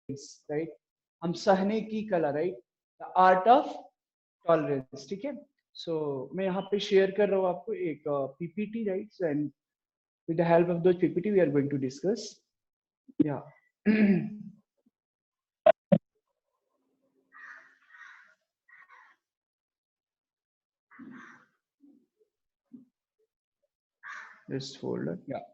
Right, हम सहने की कला, right, the art of tolerance, ठीक है। सो मैं यहाँ पे शेयर कर रहा हूँ आपको एक PPT, right, and with the help of those PPT we are going to discuss. Yeah. This folder, yeah.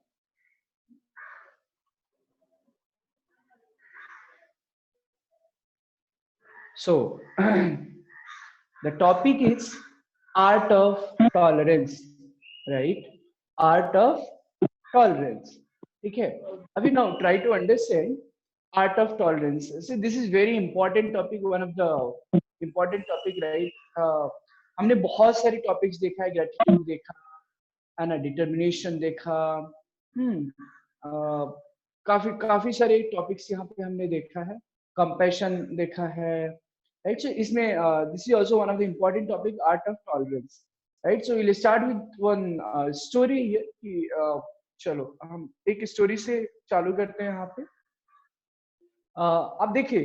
So the topic is art of tolerance, right? Art of tolerance, ठीक है। अभी now try to understand art of tolerance. See, this is very important topic, one of the important topic, right? हमने बहुत सारे topics देखा है, gratitude देखा है ना, डिटर्मिनेशन देखा, काफी काफी सारे टॉपिक्स यहाँ पे हमने देखा है, कंपैशन देखा है, राइट। सो इसमें this is also one of the important topic, art of tolerance, right. So will start with one story here कि चलो हम एक स्टोरी से चालू करते हैं यहाँ पे। अब देखिए,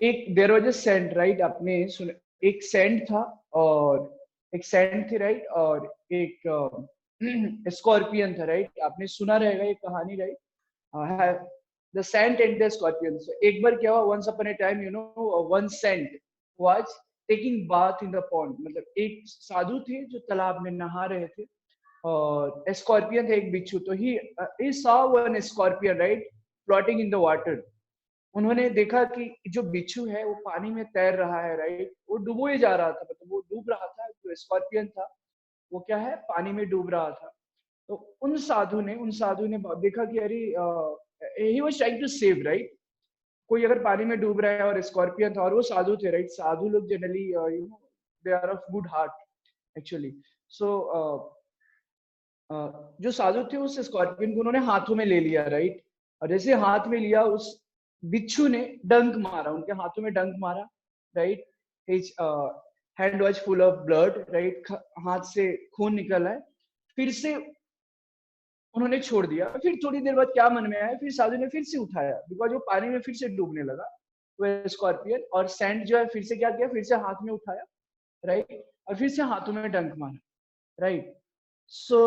एक there was a saint, right, आपने सुना, एक सेंट था और एक सेंट थी, राइट, और एक स्कॉर्पियन था, राइट। आपने सुना रहेगा ये कहानी, right, the saint and the scorpion. एक बार क्या हुआ, once upon a time, you know, one saint was taking bath in the pond, मतलब एक साधु थे जो तालाब में नहा रहे थे, और स्कॉर्पियन था एक बिच्छू। तो he saw one scorpion, right, floating in the water. उन्होंने देखा कि जो बिच्छू है वो पानी में तैर रहा है, राइट, वो डूबोए जा रहा था, मतलब वो डूब रहा था, जो स्कॉर्पियन था वो क्या है, पानी में डूब रहा था। तो उन साधु ने देखा कि अरे, he was trying to save, right. कोई अगर पानी में डूब रहा है और स्कॉर्पियन था, और वो साधु थे, राइट। साधु लोग generally, you know, they are of good heart actually. So जो साधु थे उस स्कॉर्पियन को उन्होंने हाथों में ले लिया, राइट। और जैसे हाथ में लिया, उस बिच्छू ने डंक मारा, उनके हाथों में डंक मारा, right. His hand was full of blood, right, हाथ से खून निकल है। फिर से उन्होंने छोड़ दिया। फिर थोड़ी देर बाद क्या मन में आया, फिर साधु ने फिर से उठाया, बिकॉज वो पानी में फिर से डूबने लगा वो स्कॉर्पियन, और सैंड जो है फिर से क्या किया, फिर से हाथ में उठाया, राइट, और फिर से हाथों में डंक मारा, राइट। सो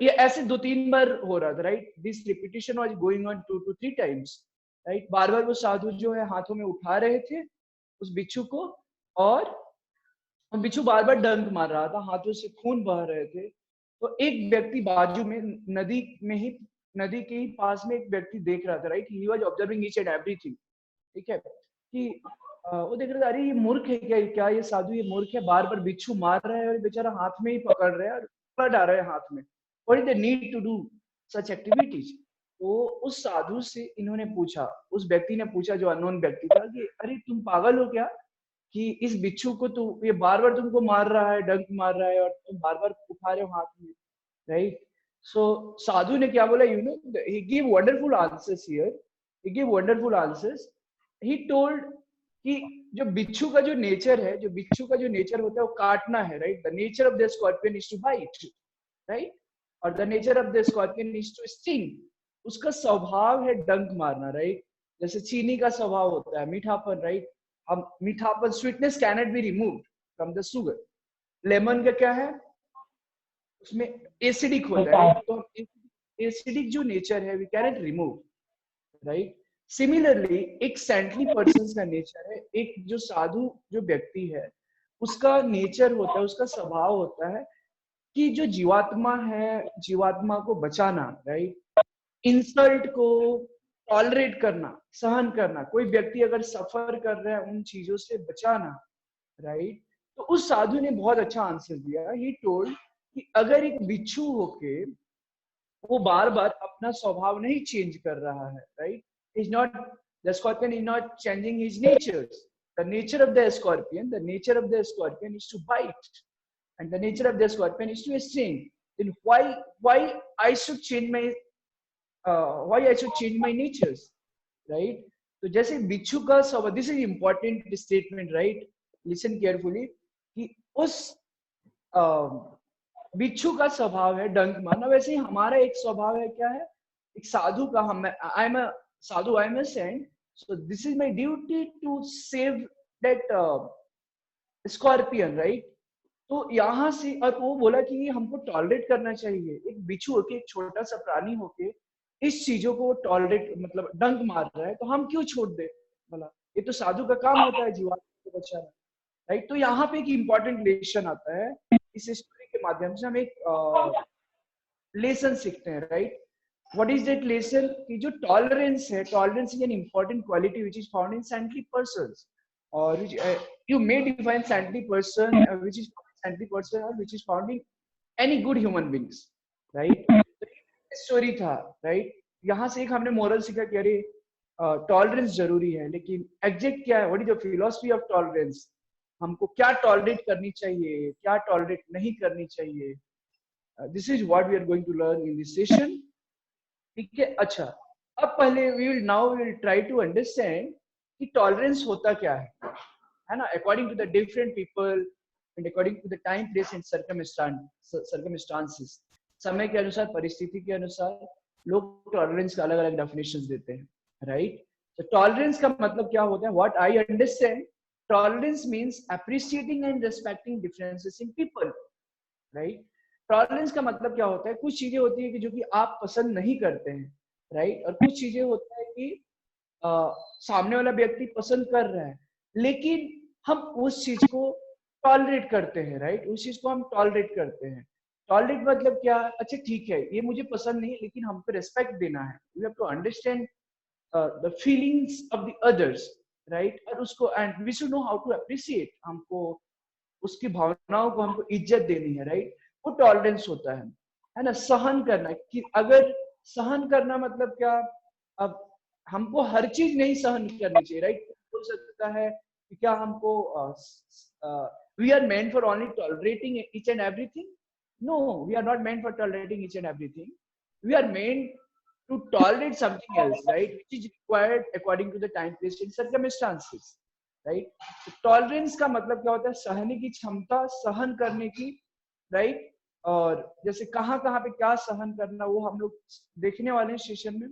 ये ऐसे 2-3 बार हो रहा था, right. This repetition was going on 2 to 3 times, right. बार बार वो साधु जो है हाथों में उठा रहे थे उस बिच्छू को, और बिच्छू बार बार डंक मार रहा था, हाथों से खून बह रहे थे। तो एक व्यक्ति बाजू में, नदी में ही, नदी के ही पास में एक व्यक्ति देख रहा था, right. He was observing each and everything, ठीक है, कि वो देख रहा था, अरे ये मूर्ख है क्या, क्या ये साधु, ये मूर्ख है, बार बार बिच्छू मार रहा है और बेचारा हाथ में ही पकड़ रहा है और ब्लड आ रहा है हाथ में, what is the need to do such activities. तो उस साधु से इन्होंने पूछा, उस व्यक्ति ने पूछा, जो अननोन व्यक्ति था, कि अरे तुम पागल हो क्या, कि इस बिच्छू को तू, ये बार बार तुमको मार रहा है, डंक मार रहा है, और तुम बार बार उठा रहे हो हाथ में, राइट। सो साधु ने क्या बोला, you know, he give wonderful answers here, he give wonderful answers. He told कि जो बिच्छू का जो नेचर है, जो बिच्छू का जो नेचर होता है वो काटना है, right. The nature of the scorpion is to bite, right, और the nature of the scorpion is to sting. उसका स्वभाव है डंक मारना, राइट। जैसे चीनी का स्वभाव होता है मीठापन, राइट। हम मीठापन, sweetness cannot be remove from the sugar. Lemon का क्या है, उसमें एसिडिक होता है, तो एसिडिक जो नेचर है we cannot remove, right. Similarly एक सेंटली पर्सन का नेचर है, एक जो साधु जो व्यक्ति है उसका नेचर होता है, उसका स्वभाव होता है कि जो जीवात्मा है, जीवात्मा को बचाना, राइट। इंसल्ट को टॉलरेट करना, सहन करना, कोई व्यक्ति अगर सफर कर रहा है उन चीजों से बचाना, राइट। तो उस साधु ने बहुत अच्छा आंसर दिया। ही टोल्ड कि अगर एक बिच्छू होके वो बार बार अपना स्वभाव नहीं चेंज कर रहा है, right, is not, the scorpion is not changing his nature, the nature of the scorpion, the nature of the scorpion is to bite, and the nature of the scorpion is to sting, then why I should change my why I should change my natures, right? तो जैसे बिच्छू का स्वभाव, this is important statement, right, listen carefully, कि उस बिच्छू का स्वभाव है डंक मारना, वैसे ही हमारा एक स्वभाव है, क्या है, एक साधु का, hmm, I am a sadhu, I am a saint, So this is my duty to save that scorpion, right? तो यहाँ से और वो बोला कि ये हमको टॉलरेट करना चाहिए। एक बिच्छू होके, एक छोटा सा प्राणी होके इस चीजों को टॉलरेट मतलब डंक मार रहा है, तो हम क्यों छोड़ दे? बोला ये तो साधु का काम होता है जीवन को बचाना, राइट? तो यहाँ पे एक इम्पोर्टेंट लेसन आता है। इस स्टोरी के माध्यम से हम एक लेसन सीखते हैं, right? What is that lesson? कि जो टॉलरेंस है, tolerance is an important quality which is found in scientific persons, or which you may define saintly person which is saintly person or which is found in any good human beings, right? Story था, right? यहाँ से एक हमने moral सीखा कि अरे tolerance जरूरी है, लेकिन एग्जैक्ट क्या है? What is the philosophy of tolerance? हमको क्या टॉलरेट करनी चाहिए, क्या टॉलरेट नहीं करनी चाहिए? This is what we are going to learn in this session, ठीक है? अच्छा, अब पहले we will try to understand कि टॉलरेंस होता क्या है ना? According to the different people and according to the time, place and circumstances, समय के अनुसार, परिस्थिति के अनुसार लोग टॉलरेंस का अलग अलग डेफिनेशंस देते हैं, राइट? तो टॉलरेंस का मतलब क्या होता है? What I understand, tolerance means appreciating and respecting differences in people, right? Tolerance का मतलब क्या होता है? कुछ चीजें होती है कि जो कि आप पसंद नहीं करते हैं, राइट? और कुछ चीजें होता है कि सामने वाला व्यक्ति पसंद कर रहा है, लेकिन हम उस चीज को टॉलरेट करते हैं, राइट? उस चीज को हम टॉलरेट करते हैं। टॉलरेट मतलब क्या? अच्छा ठीक है, ये मुझे पसंद नहीं है, लेकिन हमको रिस्पेक्ट देना है। We have to understand the feelings of the others, right? और उसको and we should know how to appreciate, हमको उसकी भावनाओं को हमको इज्जत देनी है, राइट? वो टॉलरेंस होता है ना? सहन करना, कि अगर सहन करना मतलब क्या? अब हमको हर चीज नहीं सहन करनी चाहिए, राइट? हो सकता है कि क्या हमको we are meant for only tolerating each and everything? No, we are not meant for tolerating each and everything. We are meant to tolerate something else, right? Which is required according to the time, place and circumstances, right? So tolerance का मतलब क्या होता है? सहने की क्षमता, सहन करने की, right? और जैसे कहाँ कहाँ पे क्या सहन करना, वो हम लोग देखने वाले हैं सेशन में।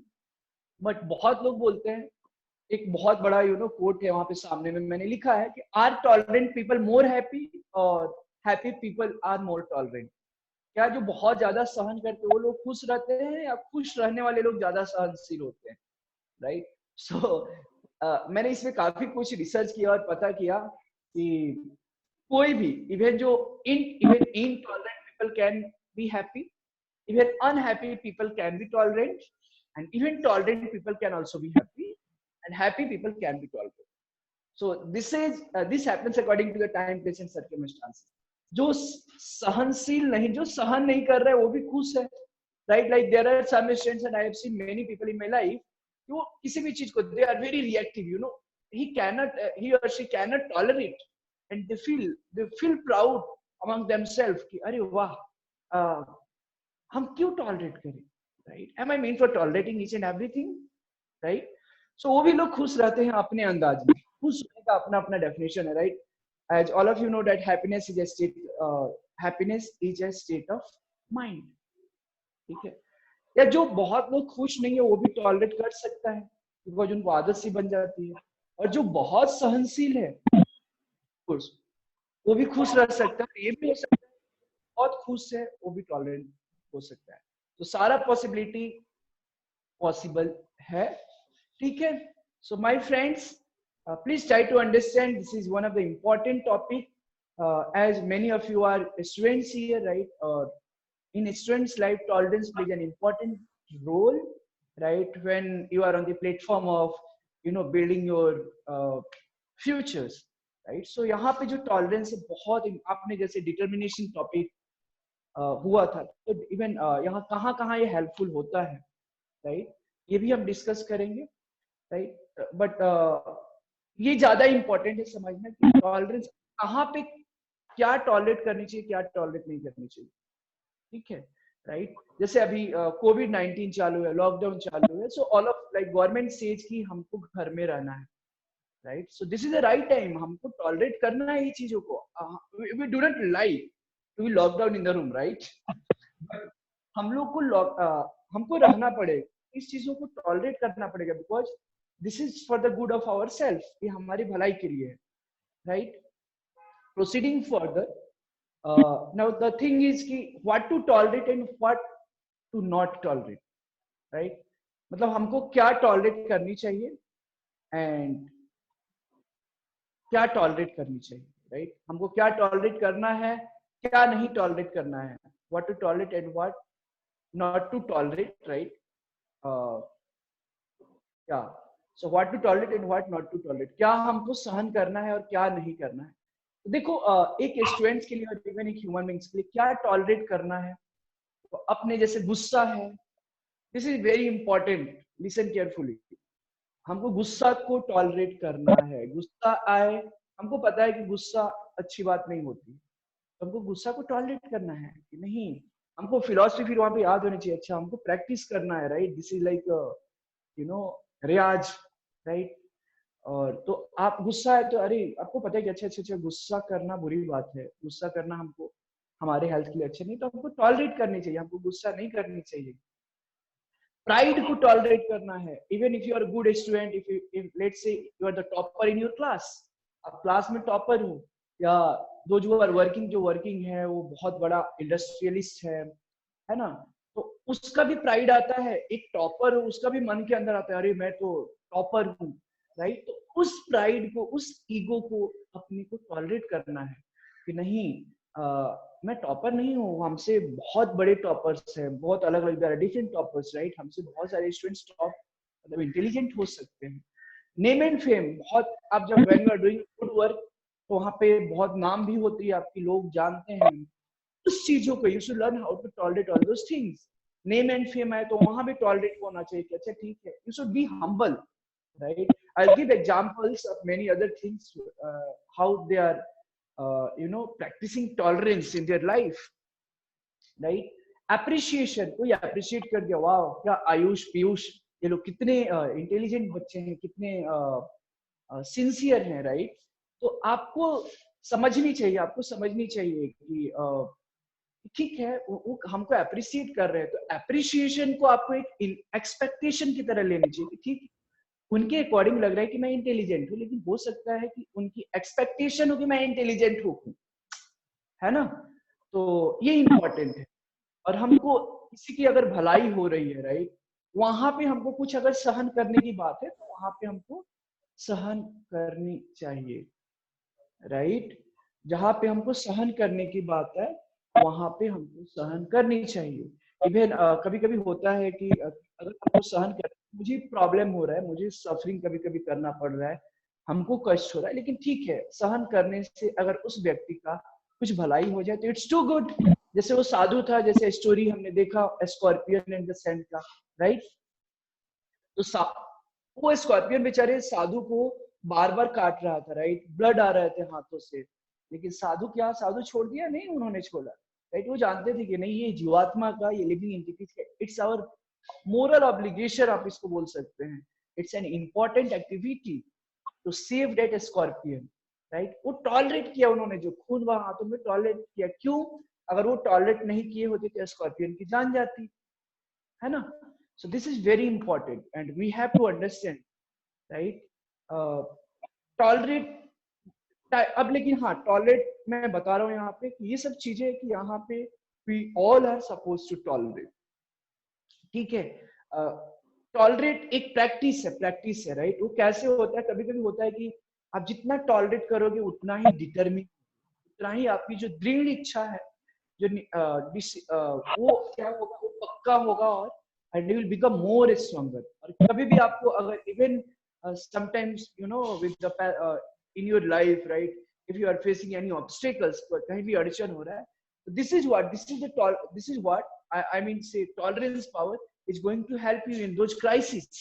बट बहुत लोग बोलते हैं, एक बहुत बड़ा कोट है वहां पे सामने में मैंने लिखा है कि are tolerant people more happy और happy people are more tolerant? क्या जो बहुत ज्यादा सहन करते वो लोग खुश रहते हैं, या खुश रहने वाले लोग ज्यादा सहनशील होते हैं, राइट? सो मैंने इसमें काफी कुछ रिसर्च किया और पता किया कि कोई भी even intolerant people can be happy, even unhappy people can be tolerant, and even tolerant people can also be happy, and happy people can be tolerant. So this happens according to the time, place and circumstances. जो सहनशील नहीं, जो सहन नहीं कर रहे वो भी खुश है, right? Like there are some students and I have seen many people in my life, वो किसी भी चीज को they are very reactive, he or she cannot tolerate, and they feel proud among themselves कि अरे वाह, हम क्यों टॉलरेट करें, right? Am I meant for tolerating each and everything, right? So वो भी लोग खुश रहते हैं अपने अंदाज में। खुश होने का अपना अपना डेफिनेशन है, right? As all of you know that happiness is a state of mind, ठीक है? या जो बहुत लोग खुश नहीं है वो भी टॉलरेट कर सकता है, बिकॉज उनको आदत सी बन जाती है। और जो बहुत सहनशील है वो भी खुश रह सकता है, ये भी हो सकता है बहुत खुश है वो भी टॉलरेट हो सकता है। तो सारा पॉसिबिलिटी पॉसिबल है, ठीक है? So my friends, please try to understand this is one of the important topic, as many of you are students here, right? In students life, tolerance plays an important role, right? When you are on the platform of building your futures, right? So यहाँ पे जो tolerance है बहुत, आपने जैसे determination topic हुआ था, तो इवन यहाँ कहाँ कहाँ ये हेल्पफुल होता है, राइट? ये भी हम डिस्कस करेंगे, राइट? बट ये ज्यादा इंपॉर्टेंट है समझना कि टॉलरेंस कहाँ पे, क्या टॉलरेट करनी चाहिए, क्या टॉलरेट नहीं करनी चाहिए, ठीक है? राइट? जैसे अभी कोविड-19 चालू है, लॉकडाउन चालू है, so all of like government says कि हमको घर में रहना है, right? So this is the right time, हमको टॉलरेट करना है ये चीजों को। We do not like to be lock down in the room, right? हम लोग को हमको रहना पड़ेगा, इस चीजों को टॉलरेट करना पड़ेगा, because this is for the good of our self, ये हमारी भलाई के लिए है, right. Proceeding further, now the thing is कि what to tolerate and what to not tolerate, right. मतलब हमको क्या टॉलरेट करनी चाहिए एंड क्या टॉलरेट करनी चाहिए, राइट। हमको क्या टॉलरेट करना है, क्या नहीं टॉलरेट करना है, what to tolerate and what not to tolerate, right. क्या, so what to tolerate and what not to tolerate, क्या हमको सहन करना है और क्या नहीं करना है। तो देखो एक स्टूडेंट्स के लिए और इवन एक ह्यूमन बीइंग्स के लिए क्या टॉलरेट करना है, तो अपने जैसे गुस्सा है, this is very important, listen carefully. हमको गुस्सा को टॉलरेट करना है, गुस्सा आए, हमको पता है कि गुस्सा अच्छी बात नहीं होती, तो हमको गुस्सा को टॉलरेट करना है कि नहीं। हमको फिलॉसफी फिर वहां पे याद होनी चाहिए, अच्छा हमको प्रैक्टिस करना है, right. This is like you know रियाज, राइट। और तो आप गुस्सा है तो अरे आपको पता है कि अच्छा अच्छा अच्छा गुस्सा करना बुरी बात है, गुस्सा करना हमको हमारे हेल्थ के लिए अच्छा नहीं, तो हमको टॉलरेट करनी चाहिए, हमको गुस्सा नहीं करनी चाहिए। प्राइड को टॉलरेट करना है, even if you are good student, if let's say you are the topper in your class, आप क्लास में टॉपर हो, या दो जो आर वर्किंग, जो वर्किंग है वो बहुत बड़ा इंडस्ट्रियलिस्ट है ना, तो उसका भी प्राइड आता है। एक टॉपर हो उसका भी मन के अंदर आता है अरे मैं तो टॉपर हूँ, राइट। तो उस प्राइड को, उस ईगो को अपने को टॉलरेट करना है कि नहीं, मैं टॉपर नहीं हूँ, हमसे बहुत बड़े टॉपर्स हैं, बहुत अलग अलग डिफरेंट टॉपर्स, राइट। हमसे बहुत सारे स्टूडेंट्स टॉप मतलब इंटेलिजेंट हो सकते हैं। नेम एंड फेम, बहुत आप जब when you are doing good work तो वहां पे बहुत नाम भी होती है आपकी, लोग जानते हैं उस चीजों को। You should learn how to tolerate all those things. Name and fame है तो वहां भी टॉलरेट होना चाहिए कि अच्छा ठीक है, you should be humble, right? I'll give examples of many other things, how they are practicing tolerance in their life, right? Appreciation, कोई appreciate कर दिया, वाह क्या आयुष पीयूष ये लोग कितने इंटेलिजेंट बच्चे हैं, कितने सिंसियर हैं, राइट। तो आपको समझनी चाहिए, आपको समझनी चाहिए कि ठीक है वो हमको अप्रिशिएट कर रहे हैं, तो अप्रिशिएशन को आपको एक एक्सपेक्टेशन की तरह लेनी चाहिए कि ठीक उनके अकॉर्डिंग लग रहा है कि मैं इंटेलिजेंट हूँ, लेकिन हो सकता है कि उनकी एक्सपेक्टेशन हो कि मैं इंटेलिजेंट हूँ, है ना। तो ये इंपॉर्टेंट है। और हमको किसी की अगर भलाई हो रही है, राइट, वहां पे हमको कुछ अगर सहन करने की बात है तो वहां पे हमको सहन करनी चाहिए, राइट। जहां पे हमको सहन करने की बात है वहां पे हमको सहन करनी चाहिए। इवन कभी कभी होता है कि अगर हमको सहन कर, मुझे प्रॉब्लम हो रहा है, मुझे सफरिंग कभी कभी करना पड़ रहा है, हमको कष्ट हो रहा है, लेकिन ठीक है सहन करने से अगर उस व्यक्ति का कुछ भलाई हो जाए तो इट्स टू गुड। जैसे वो साधु था, जैसे स्टोरी हमने देखा स्कॉर्पियन एंड द सेंट का, राइट। तो वो स्कॉर्पियन बेचारे साधु को बार बार काट रहा था, राइट, ब्लड आ रहे थे हाथों से, लेकिन साधु क्या, साधु छोड़ दिया नहीं, उन्होंने छोड़ा, राइट। वो जानते थे कि नहीं ये जीवात्मा का, ये लिविंग एंटिटी का, इट्स आवर मोरल ऑब्लिगेशन, आप इसको बोल सकते हैं, it's an important activity to save that scorpion, right. वो टॉलरेट किया उन्होंने, जो खून वहां हाथों में टॉलरेट किया, क्यों, अगर वो टॉलरेट नहीं किए होते तो स्कॉर्पियन की जान जाती, है ना। So this is very important and we have to understand, right? Tolerate, अब लेकिन हाँ टॉलरेट मैं बता रहा हूँ यहाँ पे कि ये सब चीजें कि यहाँ पे we all are supposed to tolerate, ठीक है। टॉलरेट एक प्रैक्टिस है, राइट। वो कैसे होता है, कभी कभी होता है कि आप जितना टॉलरेट करोगे उतना ही डिटरमिन, उतना ही आपकी जो दृढ़ इच्छा है, जो वो क्या होगा, वो पक्का होगा, और and you will become more stronger। और कभी भी आपको अगर even sometimes with the in your life, right, if you are facing any obstacles, तो कहीं भी अड़चन हो रहा है, तो this is what I mean say tolerance power is going to help you in those crises,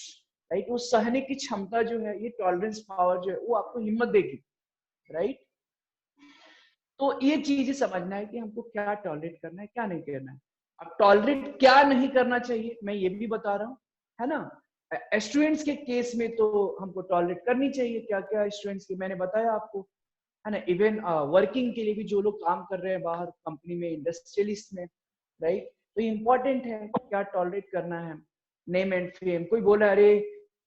right। वो सहने की क्षमता जो है, ये टॉलरेंस पावर जो है वो आपको हिम्मत देगी, राइट। तो ये चीजें समझना है कि हमको क्या टॉलरेट करना है, क्या नहीं करना है। अब टॉलरेट क्या नहीं करना चाहिए मैं ये भी बता रहा हूँ, है ना। स्टूडेंट्स के केस में तो हमको टॉलरेट करनी चाहिए, क्या क्या स्टूडेंट्स की मैंने बताया आपको, है ना। इवन वर्किंग के लिए भी जो लोग काम कर रहे हैं बाहर कंपनी में, इंडस्ट्रियलिस्ट में, राइट, तो इम्पोर्टेंट है क्या टॉलरेट करना है। नेम एंड फेम, कोई बोला अरे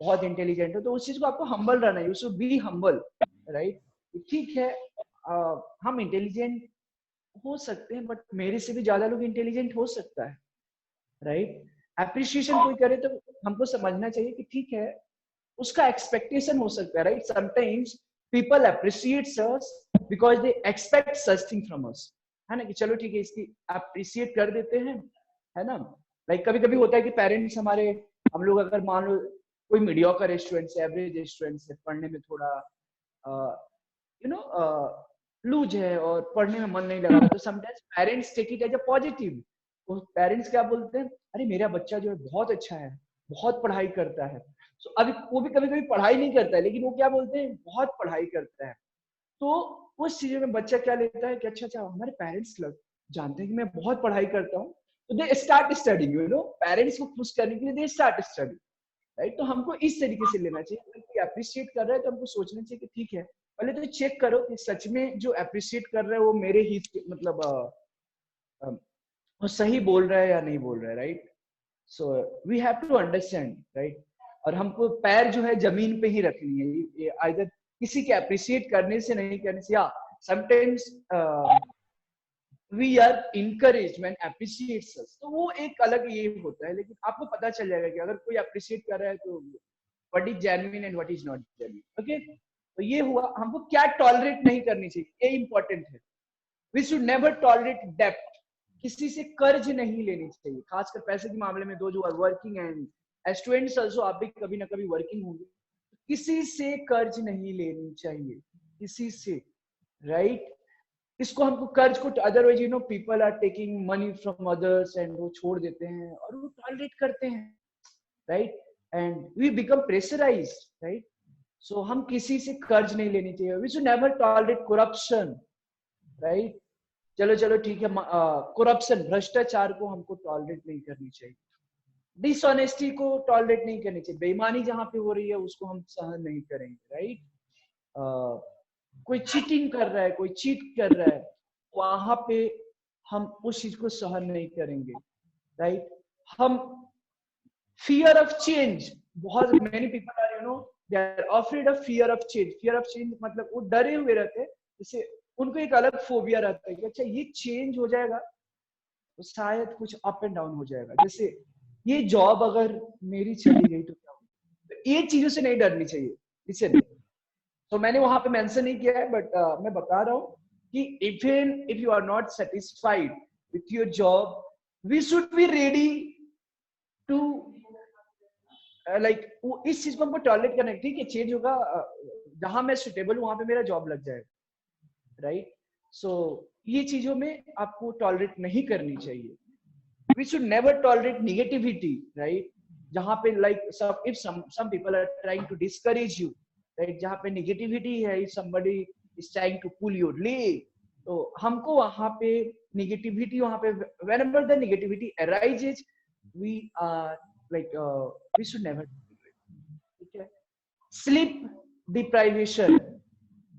बहुत इंटेलिजेंट हो, तो उस चीज को आपको हम्बल रहना है, you should be humble, right. ठीक है, हम इंटेलिजेंट हो सकते हैं, बट मेरे से भी ज्यादा लोग इंटेलिजेंट हो सकता है, राइट। अप्रिशिएशन कोई करे तो हमको समझना चाहिए कि ठीक है, उसका एक्सपेक्टेशन हो सकता है, right. Sometimes people appreciate us because they expect such thing from us, है ना, कि चलो ठीक है इसकी अप्रिशिएट कर देते हैं, है ना। लाइक कभी कभी होता है कि पेरेंट्स हमारे, हम लोग अगर मान लो कोई मीडियोकर स्टूडेंट से, एवरेज स्टूडेंट से, पढ़ने में थोड़ा यू नो लूज है और पढ़ने में मन नहीं लगा रहा, तो sometimes parents take it as a positive. तो पेरेंट्स क्या बोलते हैं, अरे मेरा बच्चा जो है बहुत अच्छा है, बहुत पढ़ाई करता है। तो अभी वो भी कभी कभी पढ़ाई नहीं करता है, लेकिन वो क्या बोलते हैं, बहुत पढ़ाई करता है। तो उस चीज में बच्चा क्या लेता है कि अच्छा अच्छा, हमारे पेरेंट्स लोग जानते हैं कि मैं बहुत पढ़ाई करता हूँ, तो they start studying, you know, parents को खुश करने के लिए दे स्टार्ट स्टडिंग, राइट। तो हमको इस तरीके से लेना चाहिए, अगर कोई अप्रिशिएट कर रहा है तो हमको सोचना चाहिए कि ठीक है, पहले तो चेक करो कि सच में जो अप्रिशिएट कर रहा है वो मेरे ही मतलब वो सही बोल रहा है या नहीं बोल रहा है, right. So we have to understand, right. और हमको पैर जो है जमीन पे ही रखनी है, ये आइदर किसी के अप्रिशिएट करने से, नहीं करने से, या sometimes we are encourage when appreciates us, तो वो एक अलग ये होता है। लेकिन आपको पता चल जाएगा कि अगर कोई अप्रिशिएट कर रहा है तो what is genuine and what is not genuine, okay. तो ये हुआ, हमको क्या टॉलरेट नहीं करनी चाहिए, ये इंपॉर्टेंट है। वी शुड नेवर टॉलरेट डेब्ट, किसी से कर्ज नहीं लेनी चाहिए, खासकर पैसे के मामले में। दो जो are working and students also, आप भी कभी ना कभी वर्किंग होंगे, किसी से कर्ज नहीं लेनी चाहिए, किसी से, राइट। इसको हमको कर्ज को, otherwise you know people are taking money from others and वो छोड़ देते हैं और वो टॉलरेट करते हैं, right. And we become pressurize, right. So हम किसी से कर्ज नहीं लेनी चाहिए। We should never tolerate corruption, right. चलो चलो ठीक है, करप्शन, भ्रष्टाचार को हमको टॉलरेट नहीं करनी चाहिए, डिसऑनेस्टी को टॉलरेट नहीं करनी चाहिए, बेईमानी जहां पे हो रही है उसको हम सहन नहीं करेंगे, राइट। कोई चीटिंग कर रहा है, कोई चीट कर रहा है, वहां पे हम उस चीज को सहन नहीं करेंगे, राइट। हम फियर ऑफ चेंज, बहुत many people are you know they are afraid of fear of change. Fear of change मतलब वो डरे हुए रहते हैं, जैसे उनको एक अलग फोबिया रहता है कि अच्छा ये चेंज हो जाएगा तो शायद कुछ अप एंड डाउन हो जाएगा, जैसे ये जॉब अगर मेरी चली गई तो क्या होगा, तो ये चीजों से नहीं डरनी चाहिए, इससे नहीं। तो मैंने वहां पे मेंशन नहीं किया है, बट मैं बता रहा हूँ कि even if you are not satisfied with your job, we should be ready to like, वो इस चीज को हमको टॉलरेट करना है, ठीक है चेंज होगा, जहां मैं सुटेबल हूं वहां पे मेरा जॉब लग जाएगा, राइट। सो ये चीजों में आपको टॉलरेट नहीं करनी चाहिए। We should never tolerate negativity, right. जहां पे like if some people are trying to discourage you, right, जहां पे निगेटिविटी है, if somebody is trying to pull your leg, तो हमको वहां पे निगेटिविटी, वहां पे whenever the negativity arises, we are like we should never, ठीक है। स्लीप डिप्राइवेशन,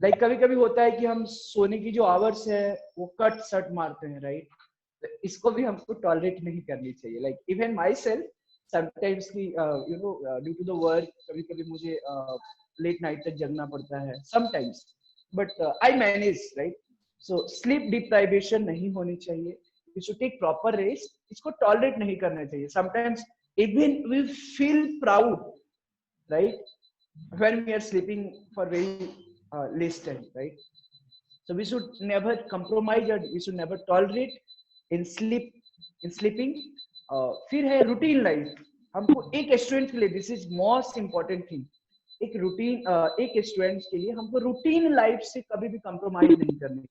लाइक कभी कभी होता है कि हम सोने की जो आवर्स है वो कट सट मारते हैं, राइट। तो इसको भी हमको टॉलरेट नहीं करनी चाहिए। Like even myself sometimes की you know due to the work, कभी कभी मुझे लेट नाइट तक जगना पड़ता है sometimes, but I manage, right. So sleep deprivation नहीं होनी चाहिए, you should take proper rest, इसको टॉलरेट नहीं करना चाहिए। Sometimes even we feel proud, right, when we are sleeping for very less time, right. So we should never compromise or we should never tolerate in sleeping. फिर है routine life, हमको एक student के लिए this is most important thing, एक routine, एक student के लिए हमको रूटीन लाइफ से कभी भी कंप्रोमाइज नहीं करनी,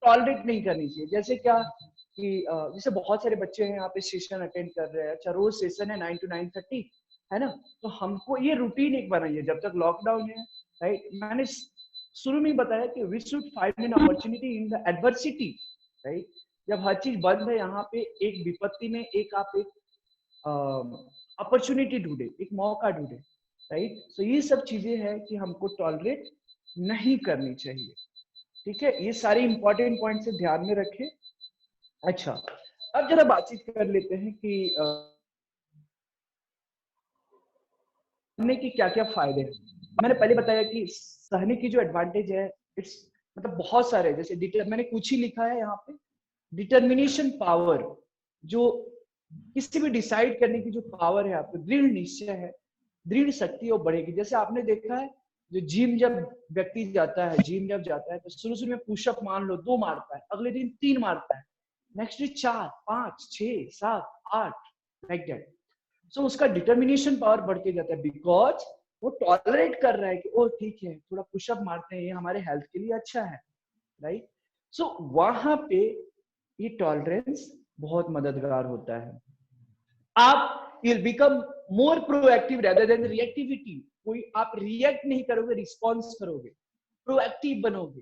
टॉलरेट नहीं करनी चाहिए। जैसे क्या कि जैसे बहुत सारे बच्चे हैं यहाँ पे सेशन अटेंड कर रहे हैं, अच्छा रोज सेशन है 9 to 9:30, है ना। तो हमको ये रूटीन एक बनाइए जब तक लॉकडाउन है, राइट। मैंने शुरू में ही बताया कि we should find an opportunity in the adversity, right. जब हर चीज बंद है यहाँ पे, एक विपत्ति में एक आप एक अपॉर्चुनिटी ढूंढे, एक मौका ढूंढे, राइट। सो ये सब चीजें हैं कि हमको टॉलरेट नहीं करनी चाहिए, ठीक है। ये सारे इंपॉर्टेंट पॉइंट से ध्यान में रखें। अच्छा, अब जरा बातचीत कर लेते हैं कि सहने के क्या क्या फायदे हैं। मैंने पहले बताया कि सहने की जो एडवांटेज है, इट्स मतलब बहुत सारे हैं। जैसे मैंने कुछ ही लिखा है यहाँ पे, डिटर्मिनेशन पावर, जो किसी भी डिसाइड करने की जो पावर है आपको, दृढ़ निश्चय है, दृढ़ शक्ति वो बढ़ेगी। जैसे आपने देखा है, जो जिम जब व्यक्ति जाता है, जिम जब जाता है तो शुरू में पुशअप मान लो 2 मारता है, अगले दिन 3 मारता है, नेक्स्ट डे 4, 5, 6, 7, 8, लाइक दैट। सो उसका डिटर्मिनेशन पावर बढ़ते जाता है, बिकॉज वो टॉलरेट कर रहा है कि ओ ठीक है, थोड़ा पुशअप मारते हैं, ये हमारे हेल्थ के लिए अच्छा है, राइट। सो वहां पे ये टॉलरेंस बहुत मददगार होता है। आप will become more proactive rather than reactivity. कोई आप रिएक्ट नहीं करोगे, रिस्पॉन्स करोगे, प्रोएक्टिव बनोगे,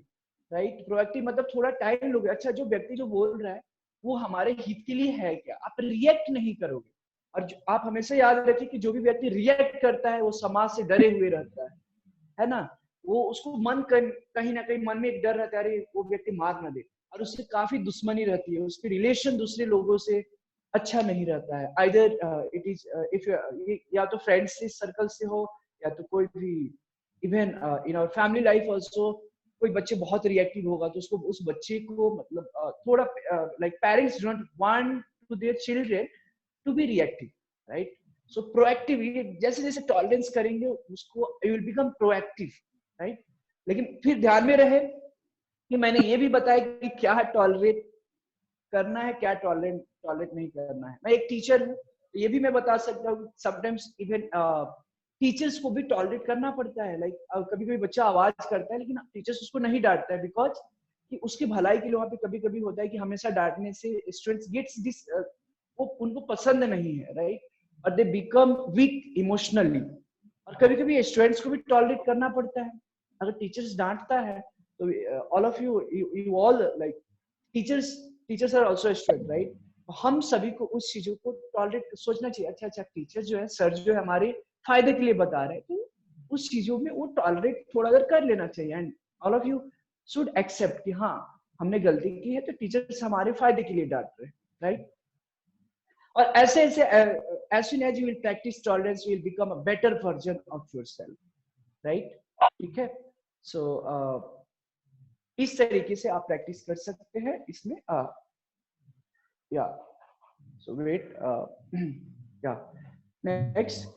राइट। प्रोएक्टिव मतलब थोड़ा टाइम लोगे, अच्छा जो व्यक्ति जो बोल रहा है वो हमारे हित के लिए है क्या, आप रिएक्ट नहीं करोगे। और आप हमेशा याद रखिए कि जो भी व्यक्ति रिएक्ट करता है वो समाज से डरे हुए रहता है ना। वो उसको कहीं ना कहीं मन में एक डर रहता है, अरे वो व्यक्ति मार ना दे, और उससे काफी दुश्मनी रहती है, उसकी रिलेशन दूसरे लोगों से अच्छा नहीं रहता है। आइदर इट इज इफ या तो फ्रेंड्स से सर्कल से हो, या तो कोई भी even in our family life also, कोई बच्चे बहुत रिएक्टिव होगा तो उसको, उस बच्चे को मतलब थोड़ा like parents don't want to their children to be reactive, right. So proactive, जैसे जैसे टॉलरेंस करेंगे उसको you will become proactive, right. लेकिन फिर ध्यान में रहे कि मैंने ये भी बताया कि क्या टॉलरेट करना है, क्या टॉलरेट नहीं करना है। मैं एक टीचर हूँ, ये भी मैं बता सकता हूँ, समटाइम्स इवन टीचर्स को भी टॉलरेट करना पड़ता है। लाइक कभी कभी बच्चा आवाज करता है लेकिन टीचर्स उसको नहीं डांटता है, बिकॉज कि उसकी भलाई के लिए वहां पे कभी कभी होता है कि हमेशा डांटने से स्टूडेंट्स गेट्स दिस, वो उनको पसंद नहीं है, राइट, और दे बिकम वीक इमोशनली। और कभी कभी स्टूडेंट्स को भी टॉलरेट करना पड़ता है। अगर टीचर्स डांटता है तो all of you all like teachers are also student, right. हम सभी को उस चीजों को टॉलरेट सोचना चाहिए, अच्छा अच्छा टीचर जो है, सर जो है हमारे फायदे के लिए बता रहे हैं, तो उस चीजों में वो टॉलरेट थोड़ा देर कर लेना चाहिए। And all of you should accept कि हाँ हमने गलती की है तो टीचर्स हमारे फायदे के लिए डांट रहे हैं, राइट। और ऐसे ऐसे as soon as you will practice tolerance you will become a better version of yourself, right। ठीक है। सो इस तरीके से आप प्रैक्टिस कर सकते हैं इसमें। या सो वेट, या next,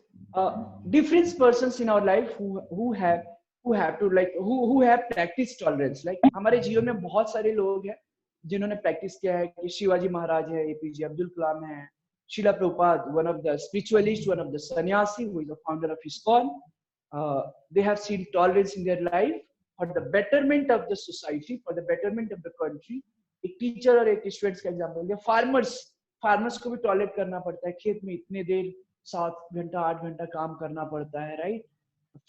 different persons in our life who have to like who have practiced tolerance, like हमारे जीवन में बहुत सारे लोग हैं जिन्होंने प्रैक्टिस किया है, कि शिवाजी महाराज है, एपीजे अब्दुल कलाम है, Srila Prabhupada, one of the spiritualists, one of the sannyasi who is the founder of ISKCON. They have seen tolerance in their life for the betterment of the society, for the betterment of the country. एक teacher और एक students का example दिया। Farmers को भी tolerate करना पड़ता है, खेत में इतने देर 7 घंटा 8 घंटा काम करना पड़ता है, राइट,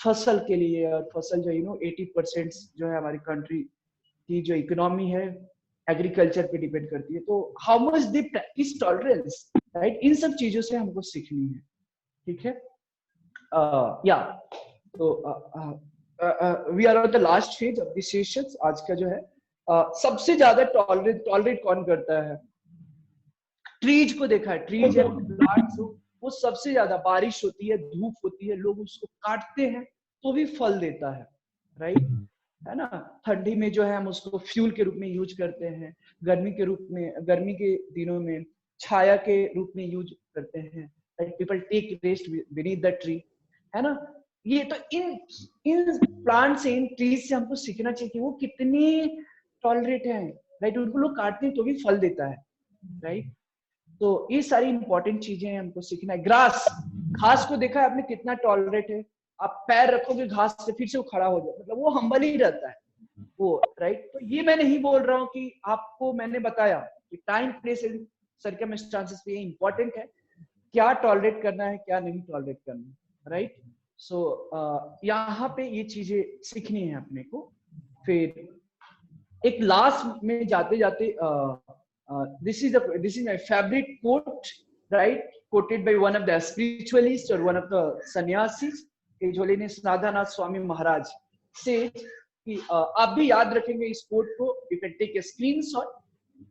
फसल के लिए। और फसल जो 80% जो है हमारी कंट्री की जो इकोनॉमी है एग्रीकल्चर पे डिपेंड करती है। तो how much they practice tolerance, right, इन सब चीजों से हमको सीखनी है, ठीक है। या तो we are on the last phase of this session. आज का जो है सबसे ज्यादा टॉलरेट कौन करता है? ट्रीज को देखा है, ट्रीज है, प्लांट्स, वो सबसे ज्यादा, बारिश होती है, धूप होती है, लोग उसको काटते हैं तो भी फल देता है, राइट, है ना। ठंडी में जो है हम उसको फ्यूल के रूप में यूज करते हैं, गर्मी के रूप में, गर्मी के दिनों में छाया के रूप में यूज करते हैं, like people take rest beneath the tree, है ना। ये तो इन प्लांट से, इन ट्रीज से हमको सीखना चाहिए कि वो कितने टॉलरेट है, राइट। उनको लोग काटते हैं तो भी फल देता है, राइट। तो ये सारी इंपॉर्टेंट चीजें हमको सीखना है। घास को देखा है आपने कितना टॉलरेट है, आप पैर रखोगे घास से फिर से वो खड़ा हो जाए, मतलब वो हम्बल ही रहता है वो, राइट। तो ये मैं नहीं बोल रहा हूँ कि आपको, मैंने बताया कि टाइम प्लेस एंड सर्कमस्टांसेस पे इंपॉर्टेंट है, क्या टॉलरेट करना है क्या नहीं टॉलरेट करना है, राइट। सो यहाँ पे ये चीजें सीखनी है अपने को। फिर एक लास्ट में जाते जाते this is my favorite quote, right, quoted by one of the spiritualists or one of the sannyasis, Holiness Swami Maharaj says कि आप भी याद रखेंगे इस कोट को, you can take a screenshot.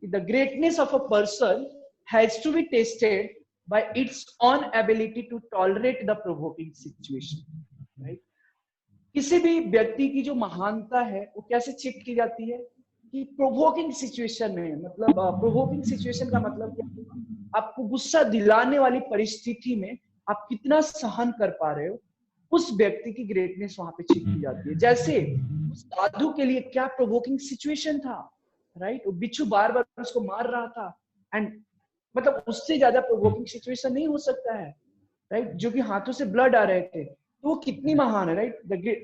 The greatness of a person has to be tested by its own ability to tolerate the provoking situation, right? किसी भी व्यक्ति की जो महानता है वो कैसे चेक की जाती है कि प्रोवोकिंग सिचुएशन में, मतलब प्रोवोकिंग सिचुएशन का मतलब क्या, आपको गुस्सा दिलाने वाली परिस्थिति में आप कितना सहन कर पा रहे हो, उस व्यक्ति की ग्रेटनेस वहां पे चेक की जाती है। जैसे उस साधु के लिए क्या प्रोवोकिंग सिचुएशन था, राइट? वो बिच्छू बार बार उसको मार रहा था, एंड मतलब उससे ज्यादा प्रोवोकिंग सिचुएशन नहीं हो सकता है, राइट? जो कि हाथों से ब्लड आ रहे थे, तो वो कितनी महान है, राइट?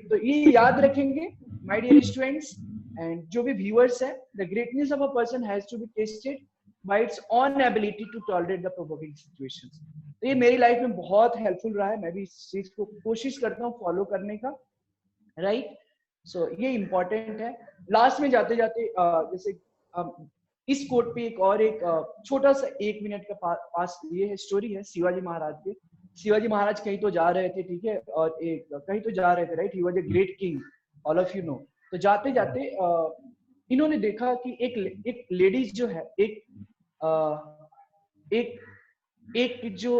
तो ये याद रखेंगे माय डियर स्टूडेंट्स एंड जो भी व्यूअर्स है, the greatness of a person has to be tested by its own ability to tolerate the provoking situations. तो ये मेरी लाइफ में बहुत हेल्पफुल रहा है, मैं भी इस चीज को कोशिश करता हूँ फॉलो करने का, राइट? सो ये इंपॉर्टेंट है। लास्ट में जाते जाते जैसे इस कोट पे एक छोटा सा 1 मिनट का पास ये है, स्टोरी है शिवाजी महाराज के। शिवाजी महाराज कहीं तो जा रहे थे, ठीक है, और कहीं तो जा रहे थे, right? He was a great king, all of you know. तो जाते जाते इन्होंने देखा कि एक लेडीज जो है, एक जो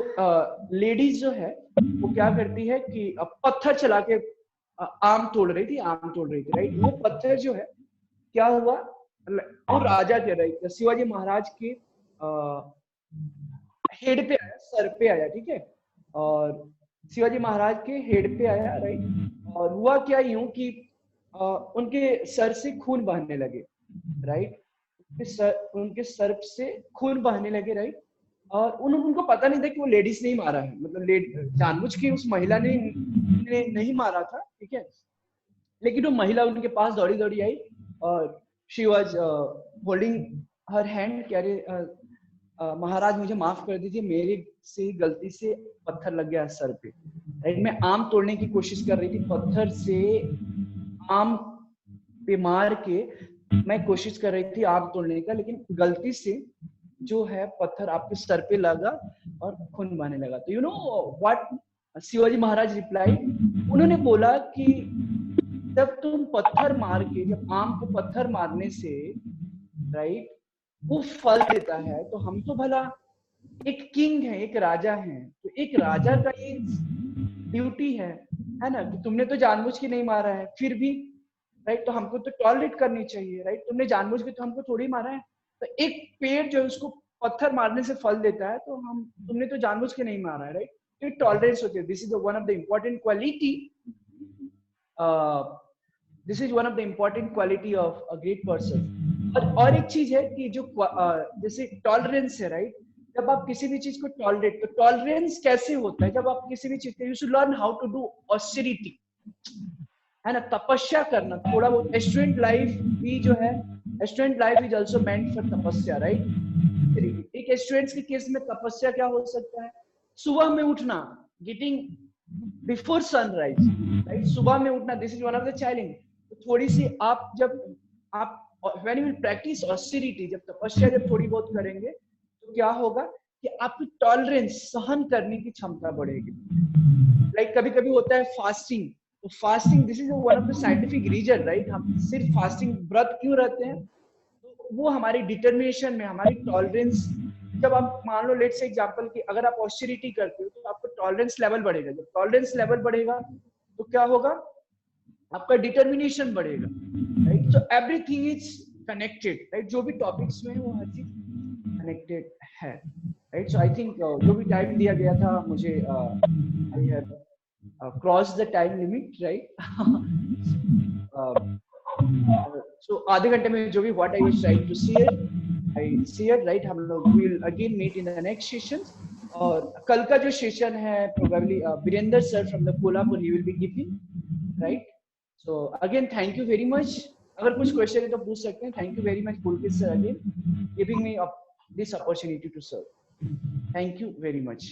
लेडीज जो है वो क्या करती है कि पत्थर चला के आम तोड़ रही थी, राइट? वो पत्थर जो है क्या हुआ, वो राजा के, राइट, शिवाजी महाराज के हेड पे आया, सर पे आया, ठीक है, और शिवाजी महाराज के हेड पे आया, राइट? और हुआ क्या यूं कि उनके सर से खून बहने लगे, राइट? उनके सर से खून बहने लगे, राइट? और उनको पता नहीं था कि वो लेडीज नहीं मारा है, मतलब जानबूझ के उस महिला ने नहीं मारा था, ठीक है? लेकिन वो महिला उनके पास दौड़ी दौड़ी आई और she was holding her hand, कह रहे महाराज मुझे माफ कर दीजिए, मेरे से गलती से पत्थर लग गया सर पे, राइट? मैं आम तोड़ने की कोशिश कर रही थी, पत्थर से आम पे मार के मैं कोशिश कर रही थी आम तोड़ने का, लेकिन गलती से जो है पत्थर आपके सर पे लगा और खून बहने लगा। तो you know what Shivaji Maharaj reply, उन्होंने बोला कि जब तुम पत्थर मार के, जब आम को पत्थर मारने से, राइट, वो फल देता है, तो हम तो भला एक किंग है, एक राजा है, तो एक राजा का ये ड्यूटी है ना, कि तुमने तो जानबूझ के नहीं मारा है फिर भी, राइट, तो हमको तो टॉलरेट करनी चाहिए, राइट? तुमने जानबूझ के तो हमको थोड़ी मारा है। तो एक पेड़ जो है उसको पत्थर मारने से फल देता है, तो तुमने तो जानबूझ के नहीं मारा है, राइट? तो टॉलरेंस होती है। This is one of the important quality, this is one of the important quality of a great person. और एक चीज है कि जो जैसे टॉलरेंस है, राइट? जब आप किसी भी चीज को टॉलरेट, तो टॉलरेंस कैसे होता है, जब आप किसी भी चीज को, you should learn how to do austerity, है ना, तपस्या करना थोड़ा बहुत। स्टूडेंट लाइफ भी जो है, student life is also meant for तपस्या, राइट? एक स्टूडेंट्स के केस में तपस्या क्या हो सकता है? सुबह में उठना, गेटिंग बिफोर सनराइज, राइट? सुबह में उठना, this is one of the challenge. तो थोड़ी सी आप when you will practice austerity, जब तपस्या जब थोड़ी बहुत करेंगे, तो क्या होगा कि आपकी टॉलरेंस, सहन करने की क्षमता बढ़ेगी। लाइक कभी कभी होता है फास्टिंग, तो fasting, this is one of the scientific reason, right? हम सिर्फ फास्टिंग व्रत क्यों रहते हैं? तो वो हमारी डिटर्मिनेशन में, हमारी टॉलरेंस, जब आप मान लो लेट से एग्जांपल कि अगर आप ऑस्टेरिटी करते हो तो आपका टॉलरेंस लेवल बढ़ेगा। जब टॉलरेंस लेवल बढ़ेगा तो क्या होगा? आपका डिटर्मिनेशन बढ़ेगा, right? So everything is connected, right? जो भी टॉपिक्स में है वो हर चीज कनेक्टेड है, राइट? सो आई थिंक जो भी टाइम दिया गया था मुझे, I have cross the time limit, right? So आधे घंटे में जो भी what I was trying to share, right? हम लोग will again meet in the next session. और कल का जो सेशन है probably Virendra sir from the Kolhapur ही will be giving, right? So again thank you very much. अगर कुछ क्वेश्चन है तो पूछ सकते हैं। Thank you very much Pulkit sir again giving me this opportunity to serve. Thank you very much.